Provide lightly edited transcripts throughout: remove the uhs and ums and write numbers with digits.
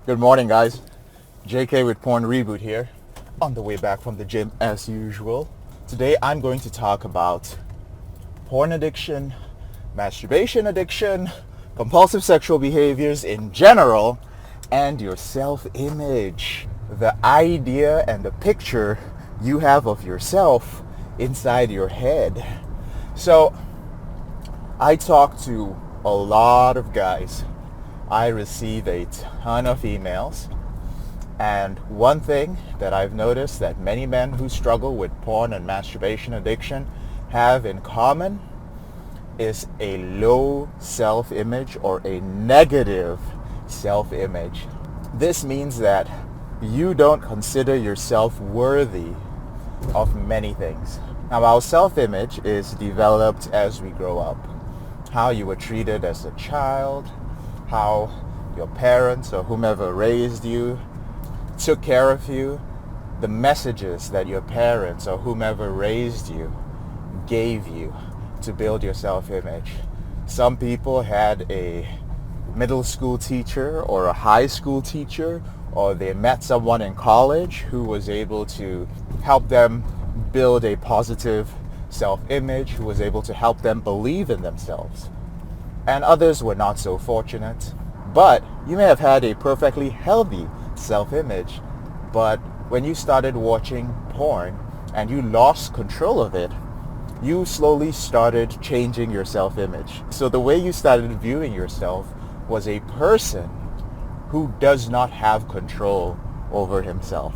Good morning, guys. JK with Reboot here, on the way back from the gym as usual. Today I'm going to talk about porn addiction, masturbation addiction, compulsive sexual behaviors in general, and your self-image. The idea and the picture you have of yourself inside your head. So, I talk to a lot of guys. I receive a ton of emails, and one thing that I've noticed that many men who struggle with porn and masturbation addiction have in common is a low self-image or a negative self-image. This means that you don't consider yourself worthy of many things. Now, our self-image is developed as we grow up. How you were treated as a child, how your parents or whomever raised you took care of you, the messages that your parents or whomever raised you gave you to build your self-image. Some people had a middle school teacher or a high school teacher, or they met someone in college who was able to help them build a positive self-image, who was able to help them believe in themselves. And others were not so fortunate. But you may have had a perfectly healthy self-image, but when you started watching porn and you lost control of it, you slowly started changing your self-image. So the way you started viewing yourself was a person who does not have control over himself.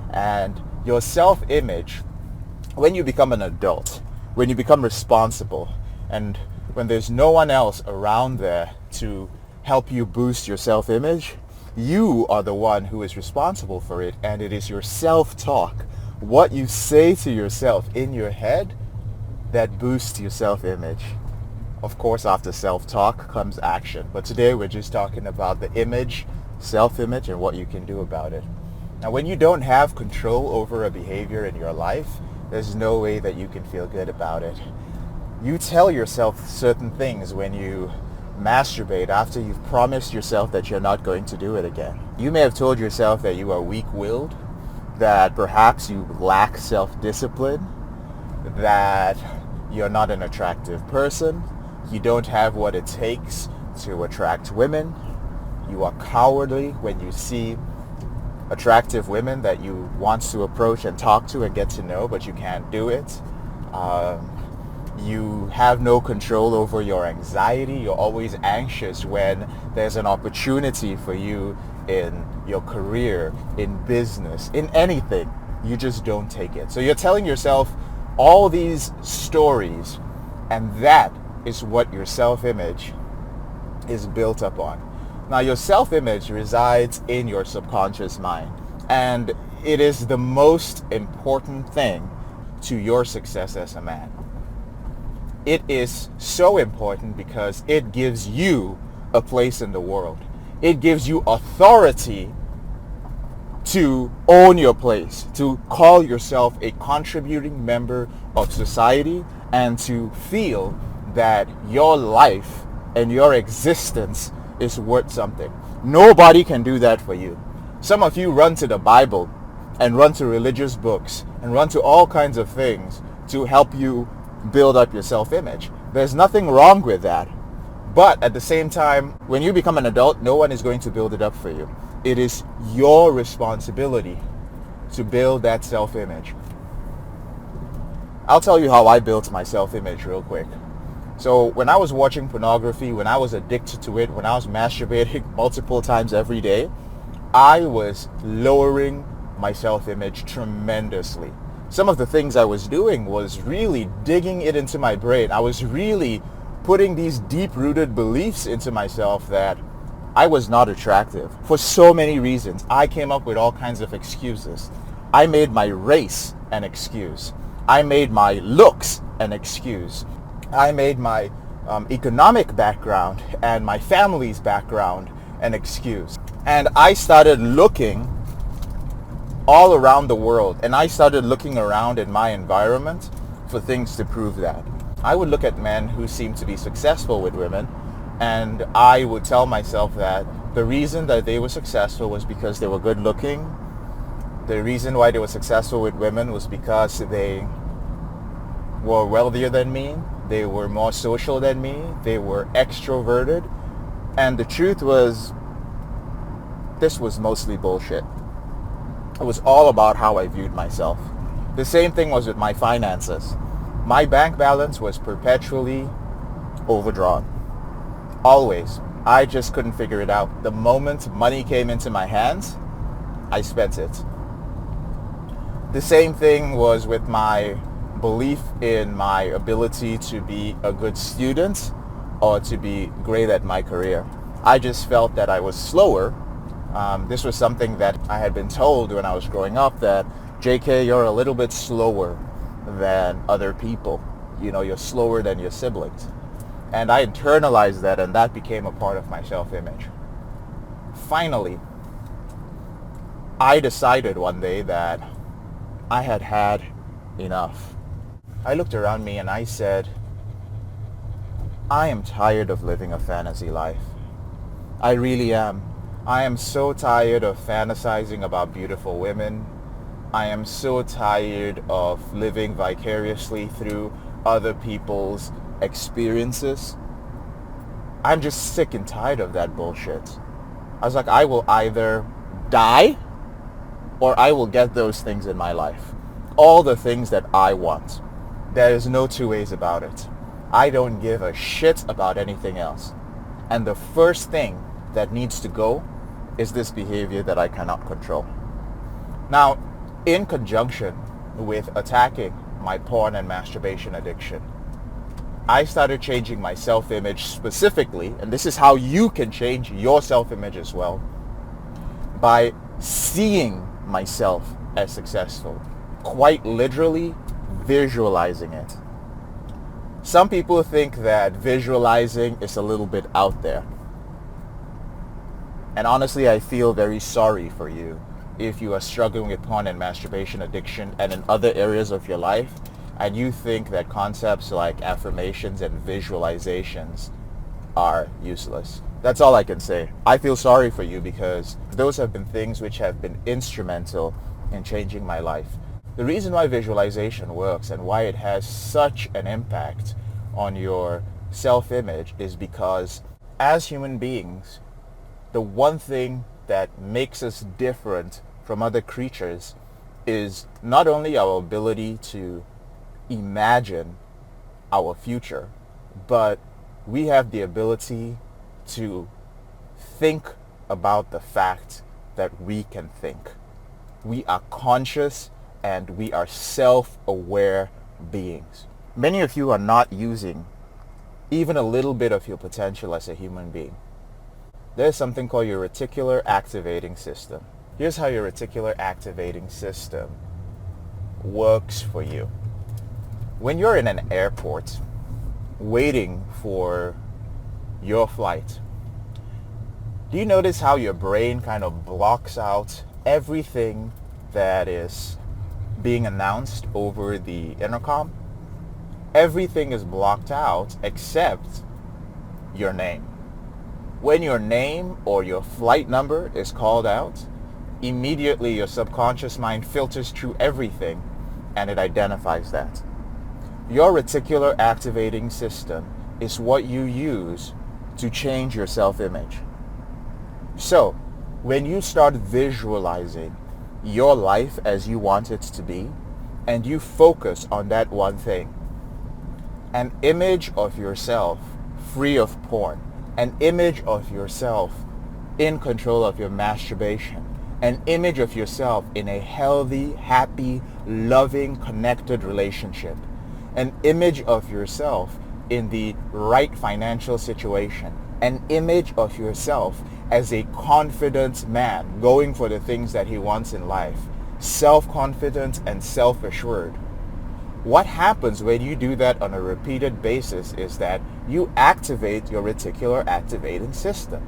And your self-image, when you become an adult, when you become responsible, and when there's no one else around there to help you boost your self-image, you are the one who is responsible for it, and it is your self-talk, what you say to yourself in your head, that boosts your self-image. Of course, after self-talk comes action, but today we're just talking about the image, self-image, and what you can do about it. Now, when you don't have control over a behavior in your life, there's no way that you can feel good about it. You tell yourself certain things when you masturbate after you've promised yourself that you're not going to do it again. You may have told yourself that you are weak-willed, that perhaps you lack self-discipline, that you're not an attractive person, you don't have what it takes to attract women, you are cowardly when you see attractive women that you want to approach and talk to and get to know, but you can't do it. You have no control over your anxiety. You're always anxious when there's an opportunity for you in your career, in business, in anything. You just don't take it. So you're telling yourself all these stories, and that is what your self-image is built upon. Now, your self-image resides in your subconscious mind, and it is the most important thing to your success as a man. It is so important because it gives you a place in the world. It gives you authority to own your place, to call yourself a contributing member of society, and to feel that your life and your existence is worth something. Nobody can do that for you. Some of you run to the Bible and run to religious books and run to all kinds of things to help you build up your self-image. There's nothing wrong with that. But at the same time, when you become an adult, no one is going to build it up for you. It is your responsibility to build that self-image. I'll tell you how I built my self-image real quick. So when I was watching pornography, when I was addicted to it, when I was masturbating multiple times every day, I was lowering my self-image tremendously. Some of the things I was doing was really digging it into my brain. I was really putting these deep-rooted beliefs into myself that I was not attractive for so many reasons. I came up with all kinds of excuses. I made my race an excuse. I made my looks an excuse. I made my economic background and my family's background an excuse. And I started looking all around the world, and I started looking around in my environment for things to prove that. I would look at men who seemed to be successful with women, and I would tell myself that The reason that they were successful was because they were good looking. The reason why they were successful with women was because they were wealthier than me. They were more social than me. They were extroverted. And the truth was, this was mostly bullshit. It was all about how I viewed myself. The same thing was with my finances. My bank balance was perpetually overdrawn. Always. I just couldn't figure it out. The moment money came into my hands, I spent it. The same thing was with my belief in my ability to be a good student or to be great at my career. I just felt that I was slower. This was something that I had been told when I was growing up, that JK, you're a little bit slower than other people. You know, you're slower than your siblings. And I internalized that, and that became a part of my self-image. Finally, I decided one day that I had had enough. I looked around me and I said, I am tired of living a fantasy life. I really am. I am so tired of fantasizing about beautiful women. I am so tired of living vicariously through other people's experiences. I'm just sick and tired of that bullshit. I was like, I will either die or I will get those things in my life. All the things that I want. There is no two ways about it. I don't give a shit about anything else. And the first thing that needs to go is this behavior that I cannot control. Now, in conjunction with attacking my porn and masturbation addiction, I started changing my self-image specifically, and this is how you can change your self-image as well, by seeing myself as successful. Quite literally visualizing it. Some people think that visualizing is a little bit out there. And honestly, I feel very sorry for you if you are struggling with porn and masturbation addiction and in other areas of your life, and you think that concepts like affirmations and visualizations are useless. That's all I can say. I feel sorry for you because those have been things which have been instrumental in changing my life. The reason why visualization works and why it has such an impact on your self-image is because as human beings, the one thing that makes us different from other creatures is not only our ability to imagine our future, but we have the ability to think about the fact that we can think. We are conscious and we are self-aware beings. Many of you are not using even a little bit of your potential as a human being. There's something called your reticular activating system. Here's how your reticular activating system works for you. When you're in an airport waiting for your flight, do you notice how your brain kind of blocks out everything that is being announced over the intercom? Everything is blocked out except your name. When your name or your flight number is called out, immediately your subconscious mind filters through everything and it identifies that. Your reticular activating system is what you use to change your self-image. So, when you start visualizing your life as you want it to be, and you focus on that one thing, an image of yourself free of porn, an image of yourself in control of your masturbation, an image of yourself in a healthy, happy, loving, connected relationship, an image of yourself in the right financial situation, an image of yourself as a confident man going for the things that he wants in life, self-confident and self-assured. What happens when you do that on a repeated basis is that you activate your reticular activating system,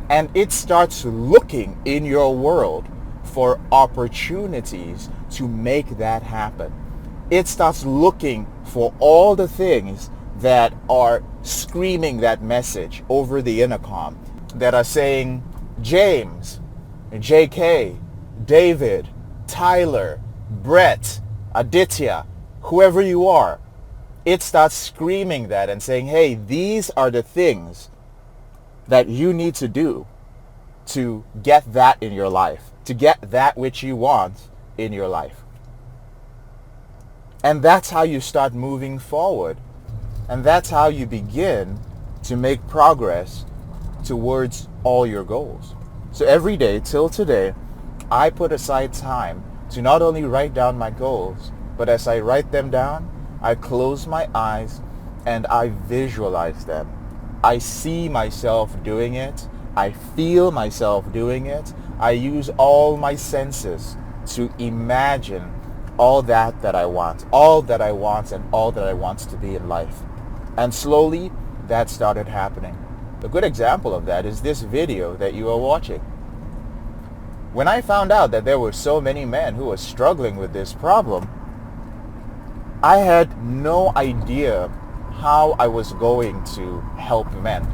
and it starts looking in your world for opportunities to make that happen. It starts looking for all the things that are screaming that message over the intercom, that are saying, James, JK, David, Tyler, Brett, Aditya, whoever you are, it starts screaming that and saying, hey, these are the things that you need to do to get that in your life, to get that which you want in your life. And that's how you start moving forward. And that's how you begin to make progress towards all your goals. So every day till today, I put aside time to not only write down my goals, but as I write them down, I close my eyes and I visualize them. I see myself doing it. I feel myself doing it. I use all my senses to imagine all that I want, all that I want and all that I want to be in life. And slowly that started happening. A good example of that is this video that you are watching. When I found out that there were so many men who were struggling with this problem, I had no idea how I was going to help men.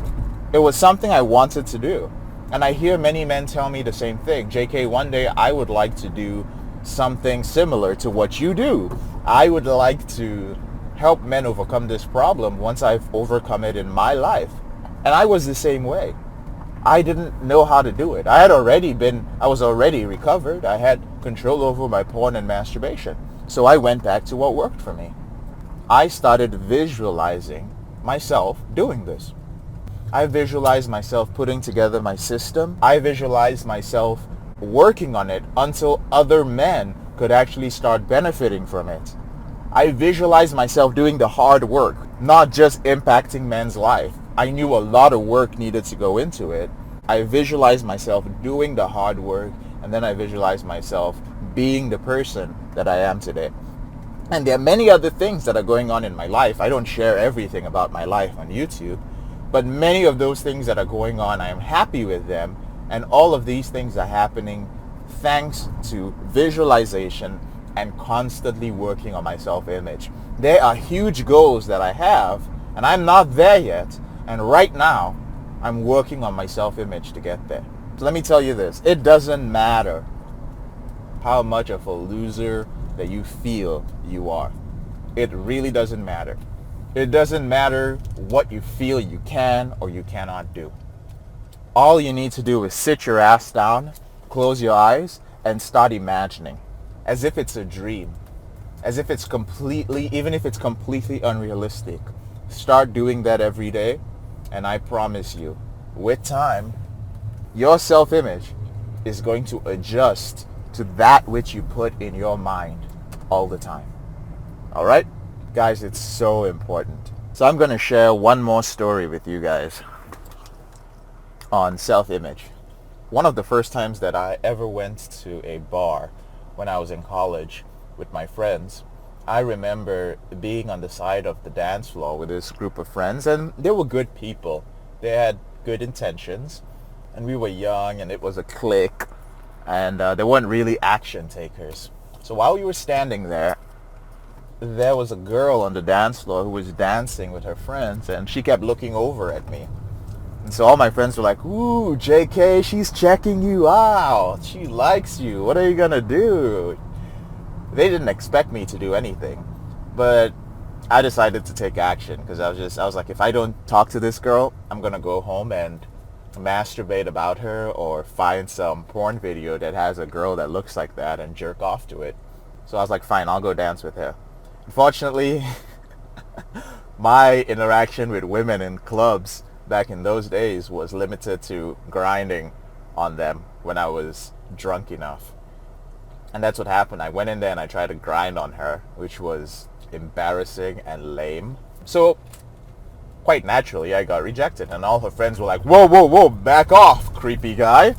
It was something I wanted to do. And I hear many men tell me the same thing. JK, one day I would like to do something similar to what you do. I would like to help men overcome this problem once I've overcome it in my life. And I was the same way. I didn't know how to do it. I was already recovered. I had control over my porn and masturbation. So I went back to what worked for me. I started visualizing myself doing this. I visualized myself putting together my system. I visualized myself working on it until other men could actually start benefiting from it. I visualized myself doing the hard work, not just impacting men's life. I knew a lot of work needed to go into it. I visualized myself doing the hard work, and then I visualized myself being the person that I am today. And there are many other things that are going on in my life. I don't share everything about my life on YouTube, but many of those things that are going on, I am happy with them. And all of these things are happening thanks to visualization and constantly working on my self-image. There are huge goals that I have, and I'm not there yet. And right now, I'm working on my self-image to get there. So let me tell you this. It doesn't matter how much of a loser that you feel you are. It really doesn't matter. It doesn't matter what you feel you can or you cannot do. All you need to do is sit your ass down, close your eyes, and start imagining. As if it's a dream. As if it's even if it's completely unrealistic. Start doing that every day, and I promise you, with time, your self-image is going to adjust to that which you put in your mind all the time. All right? Guys, it's so important. So I'm going to share one more story with you guys on self-image. One of the first times that I ever went to a bar when I was in college with my friends, I remember being on the side of the dance floor with this group of friends, and they were good people. They had good intentions, and we were young, and it was a clique, and they weren't really action takers. So while we were standing there was a girl on the dance floor who was dancing with her friends, and she kept looking over at me. And so all my friends were like, ooh, JK, she's checking you out. She likes you. What are you going to do? They didn't expect me to do anything. But I decided to take action because I was like, if I don't talk to this girl, I'm going to go home and masturbate about her or find some porn video that has a girl that looks like that and jerk off to it. So I was like, fine, I'll go dance with her. Unfortunately, my interaction with women in clubs back in those days was limited to grinding on them when I was drunk enough. And that's what happened. I went in there and I tried to grind on her, which was embarrassing and lame. So quite naturally, I got rejected. And all her friends were like, whoa, whoa, whoa, back off, creepy guy.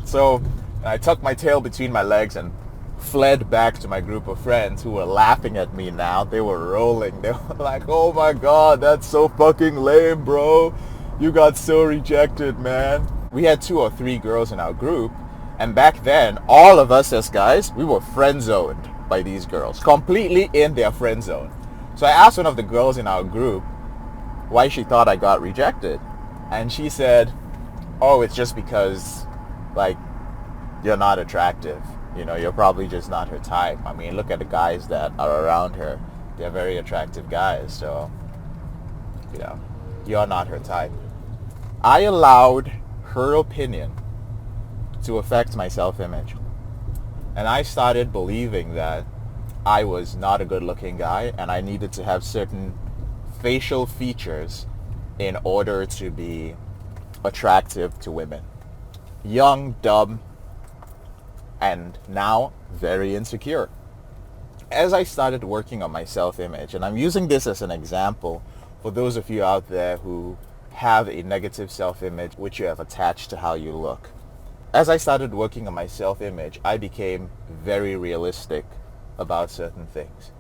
So I tucked my tail between my legs and fled back to my group of friends who were laughing at me now. They were rolling. They were like, oh my God, that's so fucking lame, bro. You got so rejected, man. We had 2 or 3 girls in our group. And back then, all of us as guys, we were friend-zoned by these girls. Completely in their friend zone. So I asked one of the girls in our group why she thought I got rejected. And she said, oh, it's just because, like, you're not attractive. You're probably just not her type. I mean, look at the guys that are around her. They're very attractive guys, so, you know, you're not her type. I allowed her opinion to affect my self-image. And I started believing that I was not a good-looking guy and I needed to have certain facial features in order to be attractive to women. Young, dumb, and now very insecure. As I started working on my self-image, and I'm using this as an example for those of you out there who have a negative self-image which you have attached to how you look. As I started working on my self-image, I became very realistic about certain things.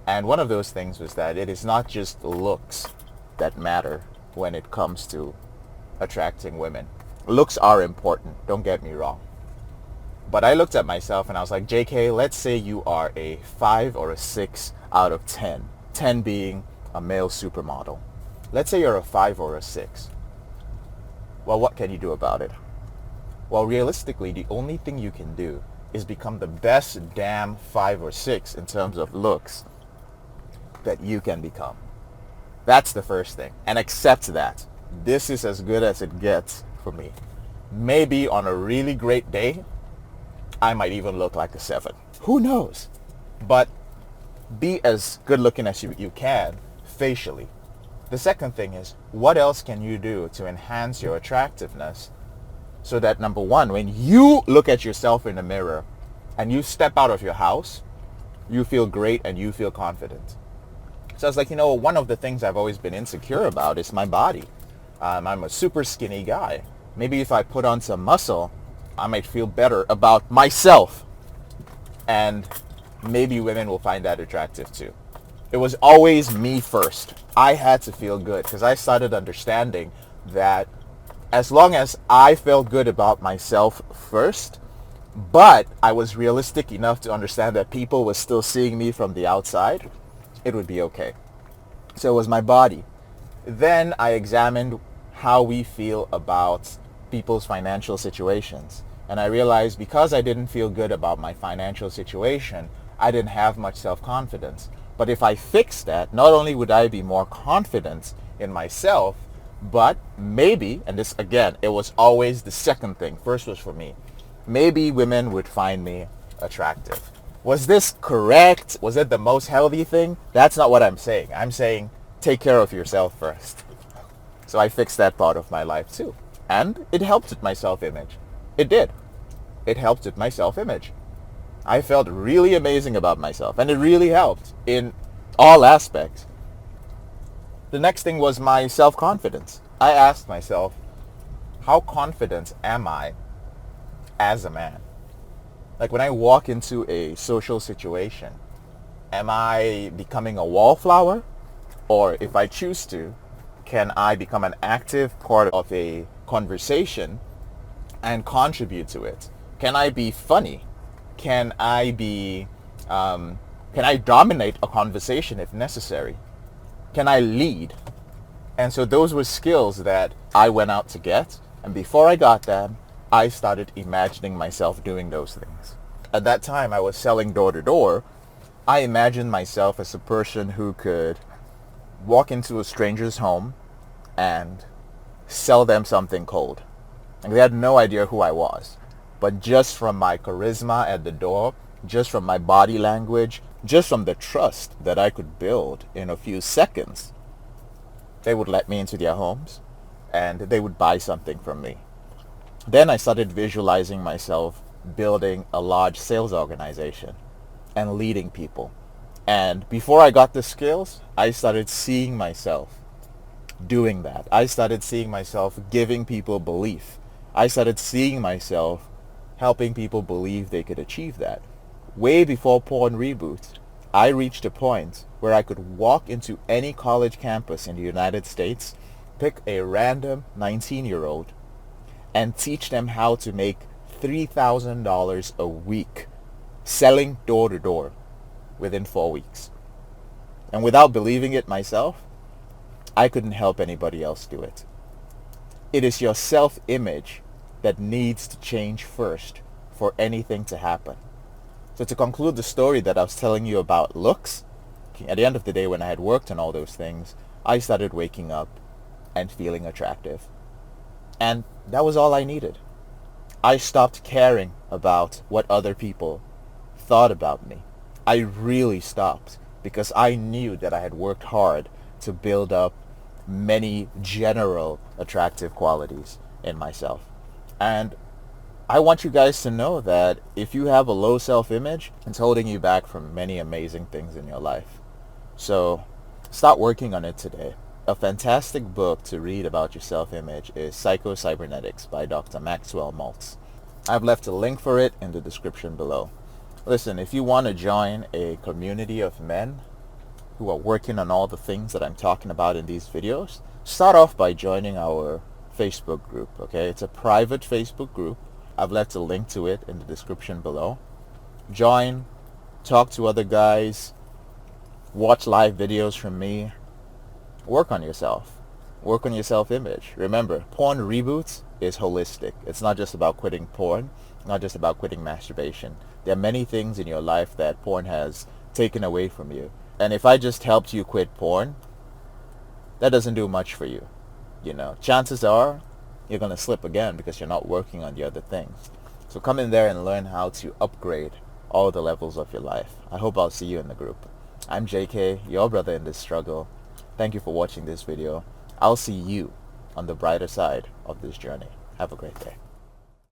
And one of those things was that it is not just looks that matter when it comes to attracting women. Looks are important, don't get me wrong. But I looked at myself and I was like, JK, let's say you are a 5 or a 6 out of 10. 10 being a male supermodel. Let's say you're a 5 or a 6. Well, what can you do about it? Well, realistically, the only thing you can do is become the best damn 5 or 6 in terms of looks that you can become. That's the first thing. And accept that. This is as good as it gets for me. Maybe on a really great day, I might even look like a 7. Who knows? But be as good looking as you can facially. The second thing is, what else can you do to enhance your attractiveness so that, number one, when you look at yourself in the mirror and you step out of your house, you feel great and you feel confident. So I was like, one of the things I've always been insecure about is my body. I'm a super skinny guy. Maybe if I put on some muscle, I might feel better about myself. And maybe women will find that attractive too. It was always me first. I had to feel good because I started understanding that as long as I felt good about myself first, but I was realistic enough to understand that people were still seeing me from the outside, it would be okay. So it was my body. Then I examined how we feel about people's financial situations. And I realized because I didn't feel good about my financial situation, I didn't have much self-confidence. But if I fixed that, not only would I be more confident in myself, but maybe, and this again, it was always the second thing. First was for me. Maybe women would find me attractive. Was this correct? Was it the most healthy thing? That's not what I'm saying. I'm saying take care of yourself first. So I fixed that part of my life too. And it helped with my self-image. It did. It helped with my self-image. I felt really amazing about myself, and it really helped in all aspects. The next thing was my self-confidence. I asked myself, how confident am I as a man? Like when I walk into a social situation, am I becoming a wallflower? Or if I choose to, can I become an active part of a conversation and contribute to it? Can I be funny? Can I dominate a conversation if necessary? Can I lead? And so those were skills that I went out to get. And before I got them, I started imagining myself doing those things. At that time, I was selling door to door. I imagined myself as a person who could walk into a stranger's home and sell them something cold. And they had no idea who I was. But just from my charisma at the door, just from my body language, just from the trust that I could build in a few seconds, they would let me into their homes and they would buy something from me. Then I started visualizing myself building a large sales organization and leading people. And before I got the skills, I started seeing myself doing that. I started seeing myself giving people belief. I started seeing myself helping people believe they could achieve that. Way before Porn Reboot, I reached a point where I could walk into any college campus in the United States, pick a random 19-year-old, and teach them how to make $3,000 a week selling door to door within 4 weeks. And without believing it myself, I couldn't help anybody else do it. It is your self-image that needs to change first for anything to happen. So to conclude the story that I was telling you about looks, at the end of the day when I had worked on all those things, I started waking up and feeling attractive. And that was all I needed. I stopped caring about what other people thought about me. I really stopped because I knew that I had worked hard to build up many general attractive qualities in myself. And I want you guys to know that if you have a low self-image, it's holding you back from many amazing things in your life. So start working on it today. A fantastic book to read about your self-image is Psycho-Cybernetics by Dr. Maxwell Maltz. I've left a link for it in the description below. Listen, if you want to join a community of men who are working on all the things that I'm talking about in these videos, start off by joining our Facebook group, okay? It's a private Facebook group. I've left a link to it in the description below. Join, talk to other guys, watch live videos from me. Work on yourself. Work on your self-image. Remember, porn reboot is holistic. It's not just about quitting porn, not just about quitting masturbation. There are many things in your life that porn has taken away from you. And if I just helped you quit porn, that doesn't do much for you. You know, chances are you're going to slip again because you're not working on the other things. So come in there and learn how to upgrade all the levels of your life. I hope I'll see you in the group. I'm JK, your brother in this struggle. Thank you for watching this video. I'll see you on the brighter side of this journey. Have a great day.